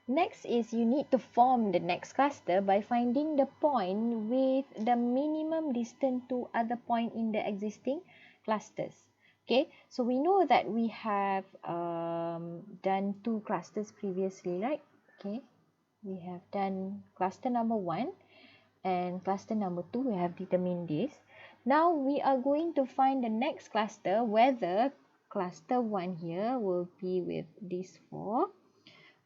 Next is you need to form the next cluster by finding the point with the minimum distance to other point in the existing clusters. Okay, so we know that we have done 2 clusters previously, right? Okay, we have done cluster number 1 and cluster number 2. We have determined this. Now we are going to find the next cluster, whether cluster 1 here will be with these 4,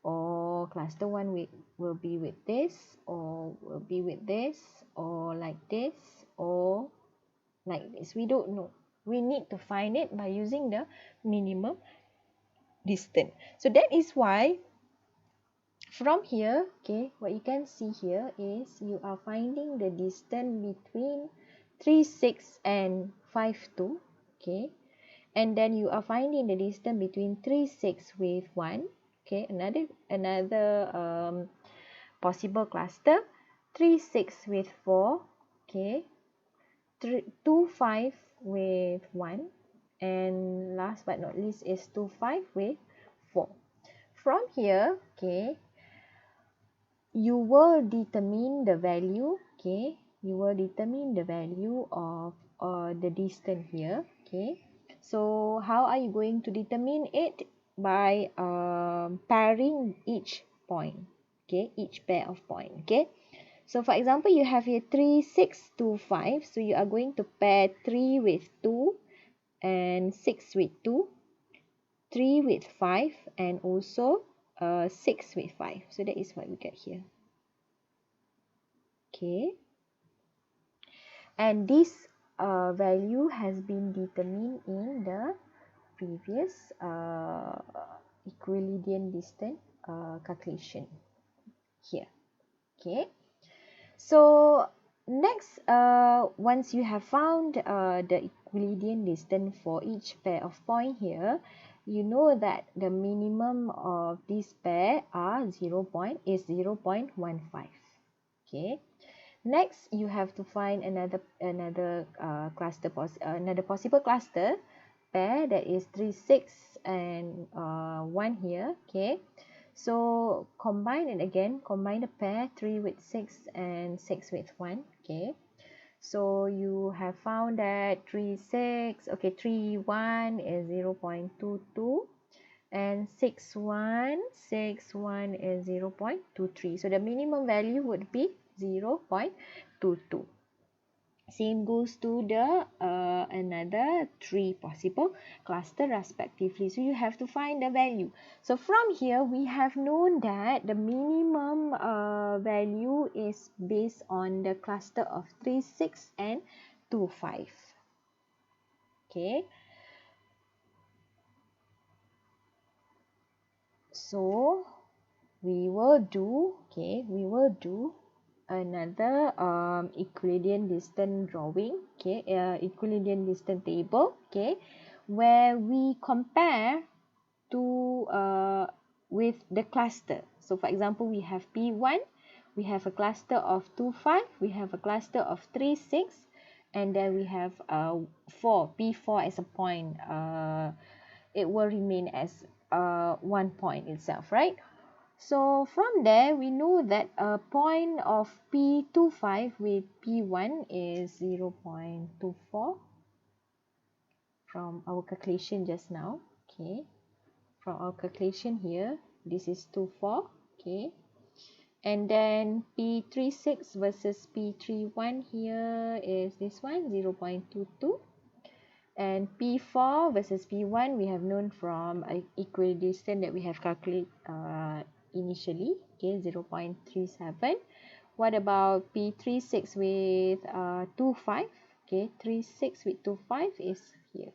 or cluster 1 will be with this, or will be with this, or like this, or like this. We don't know. We need to find it by using the minimum distance. So that is why from here, okay, what you can see here is you are finding the distance between 3, 6 and 5, 2, okay, and then you are finding the distance between 3, 6 with 1, okay, another possible cluster, 3, 6 with 4, okay, 2, 5 with 1, and last but not least is 2, 5 with 4. From here, okay, you will determine the value, okay, you will determine the value of the distance here, okay. So how are you going to determine it? By pairing each point, okay, each pair of point, okay. So for example, you have here 3, 6, 2, 5. So you are going to pair 3 with 2 and 6 with 2, 3 with 5, and also 6 with 5. So that is what we get here. Okay. And this value has been determined in the previous equilibrium distance calculation here. Okay. So next, once you have found the equilibrium distance for each pair of point here, you know that the minimum of this pair are 0.15. Okay. Next, you have to find another another possible cluster pair, that is 3, 6 and 1 here. Okay. So combine it again, combine the pair 3 with 6 and 6 with 1. Okay. So you have found that 3, 6, okay, 3, 1 is 0.22 and 6, 1 is 0.23. So the minimum value would be 0.22. Same goes to the another 3 possible cluster respectively. So you have to find the value. So from here, we have known that the minimum value is based on the cluster of 3, 6 and 2, 5. Okay. So we will do another equilibrium distance drawing, okay, equilibrium distance table, okay, where we compare to with the cluster. So for example, we have P1, we have a cluster of 2, 5, we have a cluster of 3, 6, and then we have 4, P4 as a point. It will remain as 1 point itself, right? So from there, we know that a point of P25 with P1 is 0.24 from our calculation just now. Okay, from our calculation here, this is 24. Okay, and then P36 versus P31 here is this one, 0.22. And P4 versus P1, we have known from equidistant that we have calculated initially, okay, 0.37. What about P36 with 25? Okay, 36 with 25 is here.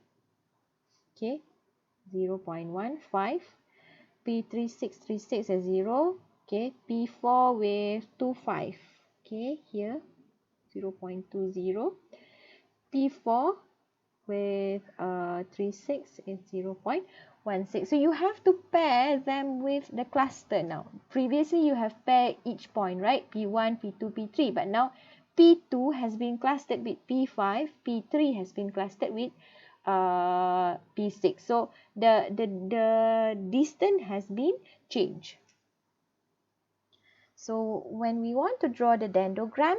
Okay, 0.15. P3636 is 0. Okay, P4 with 25. Okay, here 0.20. P4 with 36 is 0.16. So you have to pair them with the cluster now. Previously, you have paired each point, right? P1, P2, P3. But now, P2 has been clustered with P5. P3 has been clustered with P6. So the distance has been changed. So when we want to draw the dendrogram,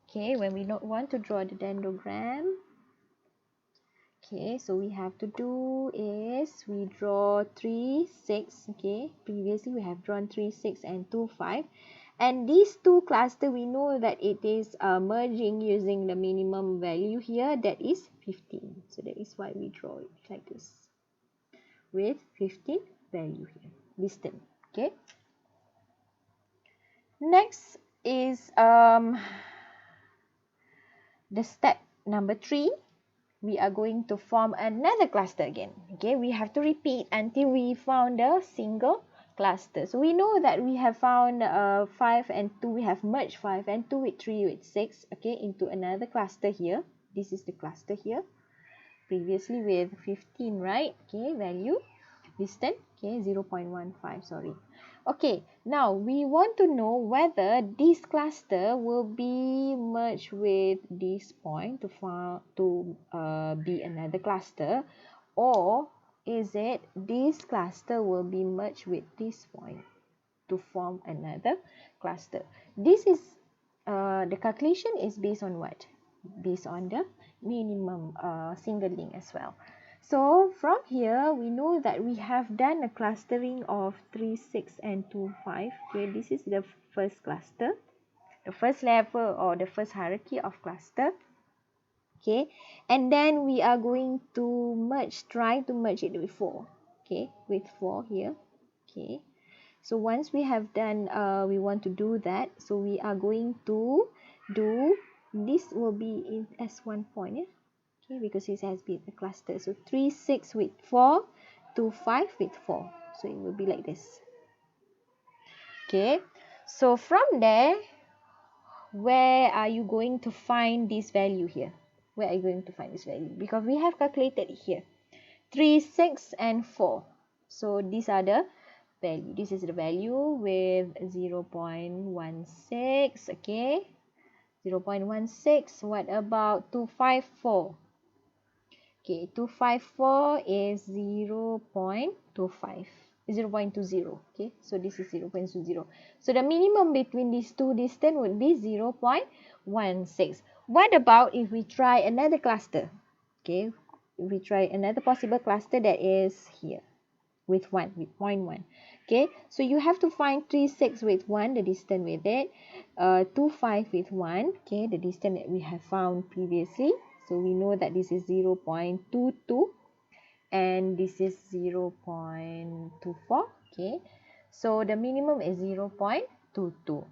okay, when we not want to draw the dendrogram, okay, so we have to do is we draw 3, 6, okay, previously we have drawn 3, 6 and 2, 5. And these two cluster, we know that it is merging using the minimum value here, that is 15. So that is why we draw it like this, with 15 value here, distance, okay. Next is the step number 3. We are going to form another cluster again. Okay, we have to repeat until we found a single cluster. So we know that we have found 5 and 2. We have merged 5 and 2 with 3 with 6. Okay, into another cluster here. This is the cluster here. Previously with 15, right? Okay, value, distance. Okay, 0.15. Sorry. Okay, now we want to know whether this cluster will be merged with this point to be another cluster, or is it this cluster will be merged with this point to form another cluster. This is the calculation is based on what? Based on the minimum single link as well. So from here, we know that we have done a clustering of 3, 6 and 2, 5. Okay, this is the first cluster, the first level or the first hierarchy of cluster. Okay, and then we are going to merge, try to merge it with 4. Okay, with 4 here. Okay, so once we have done, we want to do that. So we are going to do, this will be in as one point, yeah? Okay, because it has been a cluster. So 3, 6 with 4, 2, 5 with 4. So it will be like this. Okay, so from there, where are you going to find this value here? Where are you going to find this value? Because we have calculated it here. 3, 6 and 4. So these are the value. This is the value with 0.16. Okay, 0.16. What about 254? Okay, 254 is 0.25. 0.20. Okay, so this is 0.20. So the minimum between these two distance would be 0.16. What about if we try another cluster? Okay, if we try another possible cluster, that is here with 1, with 0.1. Okay, so you have to find 3, 6 with 1, the distance with it, 2, 5 with 1, okay, the distance that we have found previously. So we know that this is 0.22 and this is 0.24. Okay, so the minimum is 0.22.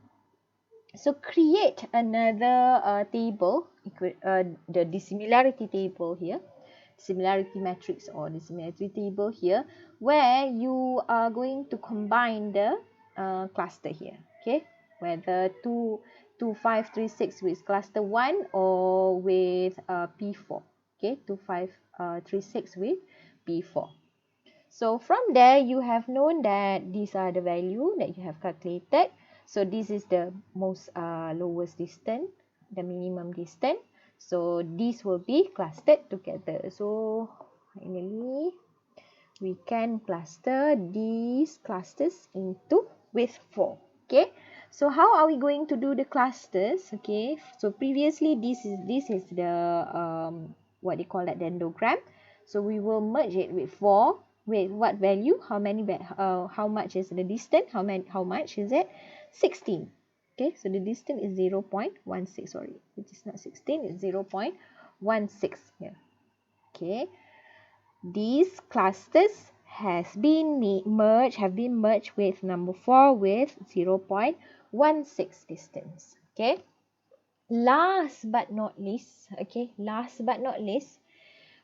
So create another table, the dissimilarity table here, similarity matrix or the similarity table here, where you are going to combine the cluster here. Okay, whether 2, 5, 3, 6 with cluster 1 or with P4. Okay, 2, 5, 3, 6 with P4. So from there, you have known that these are the value that you have calculated. So this is the most lowest distance, the minimum distance. So these will be clustered together. So finally, we can cluster these clusters into with 4. Okay, so how are we going to do the clusters? Okay, so previously this is the what they call that dendrogram. So we will merge it with 4 with what value? How much is the distance? How much is it? 16. Okay, so the distance is 0.16. Sorry, it is not 16, it's 0.16 here. Okay, these clusters have been merged with number 4 with 0.16 distance. Okay, last but not least,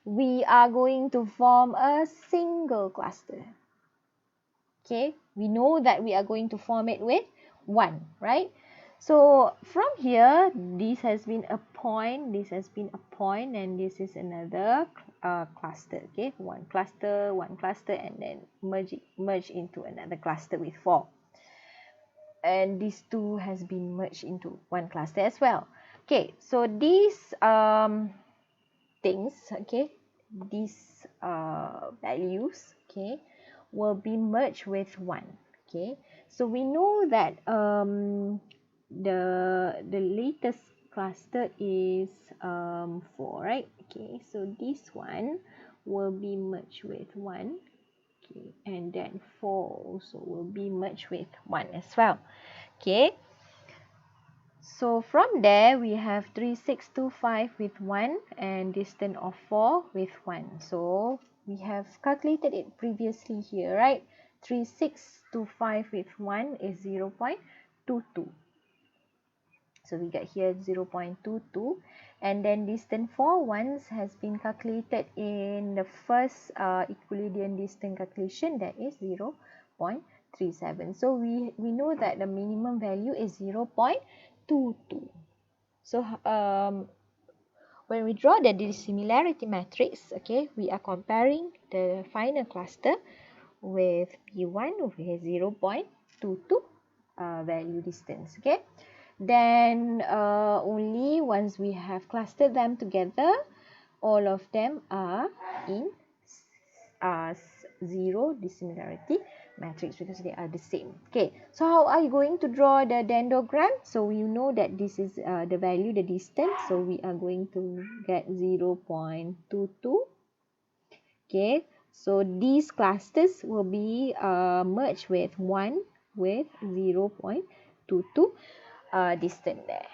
we are going to form a single cluster. Okay, we know that we are going to form it with 1, right? So from here, this has been a point, and this is another cluster. Okay, one cluster, and then merge into another cluster with 4. And these two has been merged into one cluster as well. Okay, so these things, okay, these values, okay, will be merged with 1. Okay, So we know that the latest cluster is 4, right? Okay, so this one will be merged with 1. Okay, and then 4 also will be merged with 1 as well. Okay, so from there we have 3625 with 1 and distance of 4 with 1. So we have calculated it previously here, right? 3625 with 1 is 0.22. So we get here 0.22, and then distance 4 once has been calculated in the first equilibrium distance calculation, that is 0.37. So we know that the minimum value is 0.22. So when we draw the dissimilarity matrix, okay, we are comparing the final cluster with P1 with 0.22 value distance, okay. Then only once we have clustered them together, all of them are in zero dissimilarity matrix because they are the same. Okay, so how are you going to draw the dendrogram? So you know that this is the value, the distance. So we are going to get 0.22. Okay, so these clusters will be merged with 1 with 0.22 distance there.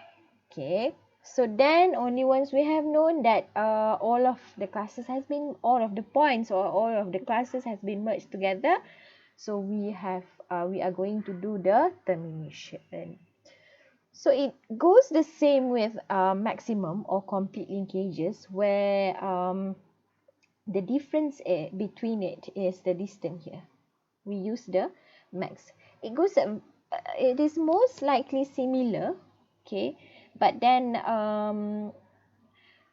Okay, so then only once we have known that all of the points or all of the classes has been merged together, so we are going to do the termination. So it goes the same with maximum or complete linkages, where the difference between it is the distance here. We use the max. It is most likely similar, okay, but then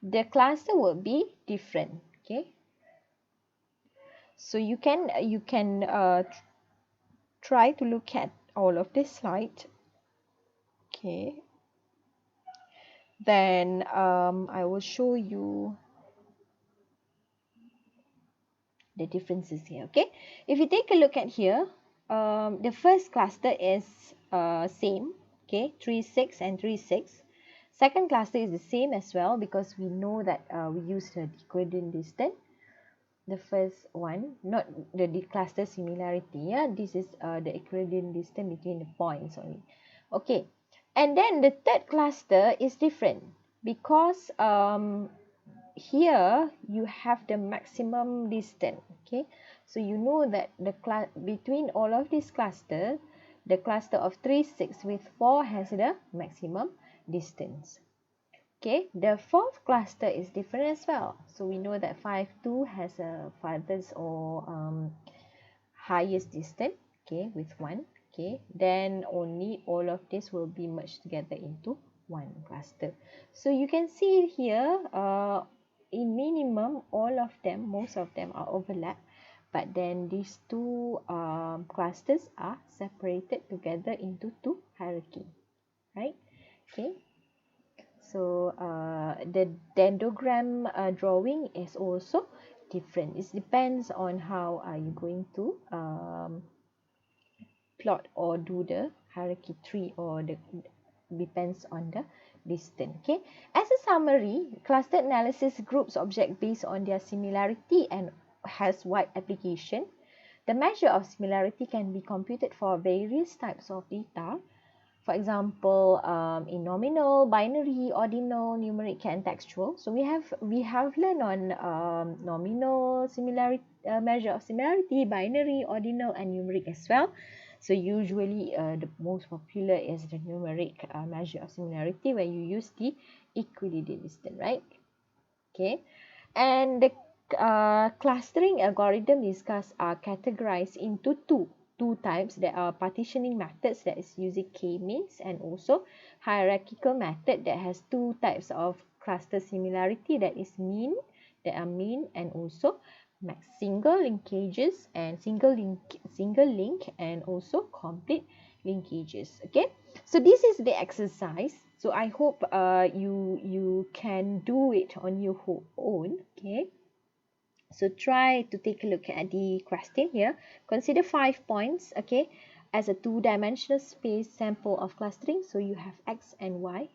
the cluster will be different, okay. So you can try to look at all of this slide, okay. Then I will show you the differences here, okay. If you take a look at here, the first cluster is same, okay, 3 6 and 3 6. Second cluster is the same as well because we know that we use the equidistant distance. The first one, not the cluster similarity, yeah, this is the equidistant distance between the points only, okay. And then the third cluster is different because here you have the maximum distance, okay. So you know that the between all of these clusters, the cluster of 3 6 with 4 has the maximum distance. Okay, the fourth cluster is different as well. So we know that 5 2 has a farthest or highest distance, okay, with 1. Okay, then only all of this will be merged together into one cluster. So you can see here, in minimum, all of them, most of them are overlap, but then these two clusters are separated together into two hierarchy, right? Okay. So the dendrogram drawing is also different. It depends on how are you going to plot or do the hierarchy tree, or the depends on the distance. Okay. As a summary, cluster analysis groups objects based on their similarity and has wide application. The measure of similarity can be computed for various types of data. For example, in nominal, binary, ordinal, numeric, and textual. So we have learned on nominal similarity, measure of similarity, binary, ordinal, and numeric as well. So usually the most popular is the numeric measure of similarity, where you use the equilibrium distance, right? Okay, and the clustering algorithm discussed are categorized into two types. There are partitioning methods, that is using k-means, and also hierarchical method that has two types of cluster similarity, that is mean, and also max. Single linkages and single link and also complete linkages. Okay, so this is the exercise. So I hope you can do it on your own. Okay, so try to take a look at the question here. Consider 5 points, okay, as a two-dimensional space sample of clustering. So you have X and Y.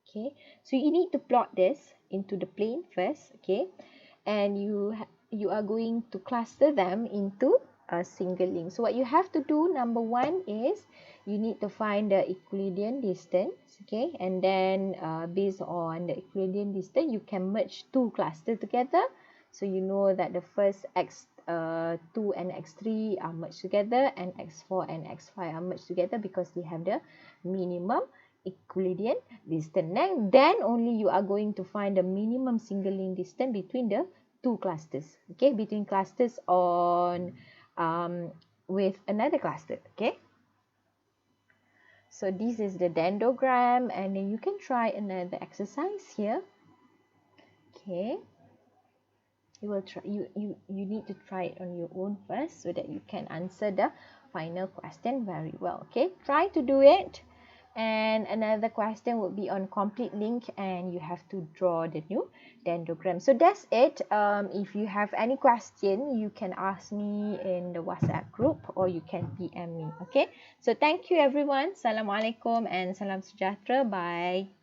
Okay, so you need to plot this into the plane first. Okay, and you are going to cluster them into a single link. So what you have to do, number one, is you need to find the Euclidean distance. Okay, and then based on the Euclidean distance, you can merge two clusters together. So you know that the first X2 and X3 are merged together, and X4 and X5 are merged together because they have the minimum Euclidean distance. Then only you are going to find the minimum single link distance between the two clusters. Okay, between clusters on with another cluster. Okay, so this is the dendrogram, and then you can try another exercise here. Okay, you will try. You need to try it on your own first so that you can answer the final question very well. Okay, try to do it. And another question would be on complete link, and you have to draw the new dendrogram. So that's it. If you have any question, you can ask me in the WhatsApp group, or you can PM me. Okay, so thank you everyone. Assalamualaikum and salam sejahtera. Bye.